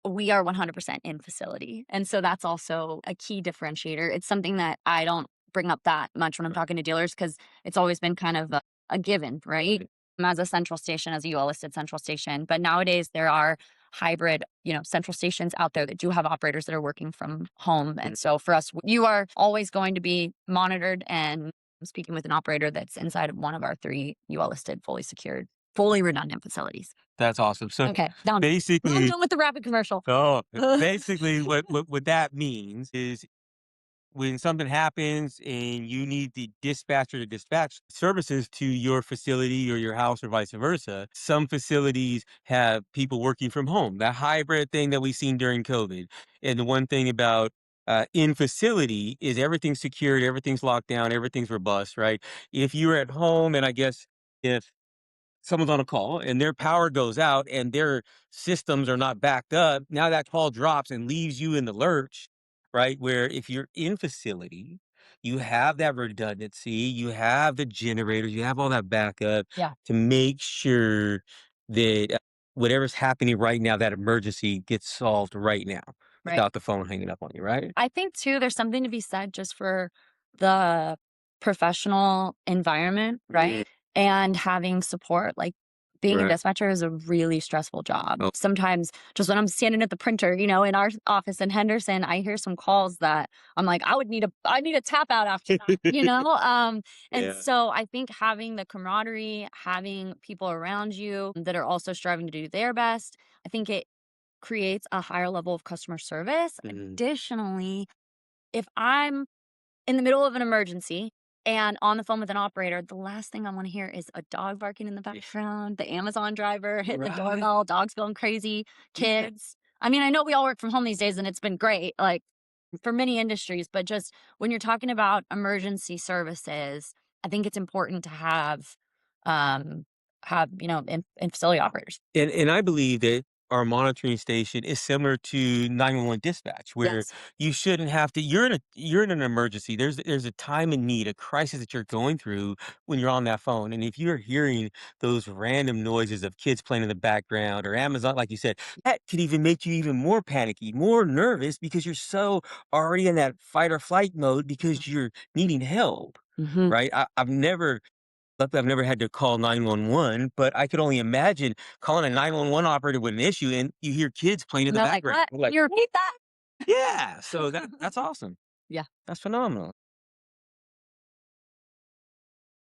we are 100% in facility. And so that's also a key differentiator. It's something that I don't bring up that much when I'm talking to dealers because it's always been kind of a given, right? As a central station, as a UL listed central station. But nowadays there are hybrid, central stations out there that do have operators that are working from home. And so for us, you are always going to be monitored and speaking with an operator that's inside of one of our three UL listed, fully secured, fully redundant facilities. That's awesome. So Okay, now I'm basically, done with the rapid commercial. oh, basically, what that means is when something happens and you need the dispatcher to dispatch services to your facility or your house or vice versa, some facilities have people working from home, that hybrid thing that we've seen during COVID. And the one thing about in facility is everything's secured, everything's locked down, everything's robust, right? If you're at home, and I guess if someone's on a call and their power goes out and their systems are not backed up, now that call drops and leaves you in the lurch, right? Where if you're in facility, you have that redundancy, you have the generators, you have all that backup Yeah, to make sure that whatever's happening right now, that emergency gets solved right now right. without the phone hanging up on you, right? I think too, there's something to be said just for the professional environment, right? And having support. Like being a Right. dispatcher is a really stressful job. Oh, Sometimes just when I'm standing at the printer, in our office in Henderson, I hear some calls that I'm like, I need a tap out after that. And yeah. so I think having the camaraderie, having people around you that are also striving to do their best, I think it creates a higher level of customer service. Mhm. Additionally, if I'm in the middle of an emergency and on the phone with an operator, the last thing I want to hear is a dog barking in the background, the Amazon driver hitting the Right. doorbell, dogs going crazy, Yeah. kids. I mean, I know we all work from home these days and it's been great, like for many industries, but just when you're talking about emergency services, I think it's important to um, in facility operators. And I believe that our monitoring station is similar to 911 dispatch, where Yes. you shouldn't have to. You're in an emergency. There's a time of need, a crisis that you're going through when you're on that phone. And if you're hearing those random noises of kids playing in the background or Amazon, like you said, that could even make you even more panicky, more nervous because you're so already in that fight or flight mode because you're needing help. Hmm. Right. Luckily, I've never had to call 911, but I could only imagine calling a 911 operator with an issue and you hear kids playing in And the they're like, background. what? I'm Can like, you repeat that? yeah. So that's awesome. Yeah. That's phenomenal.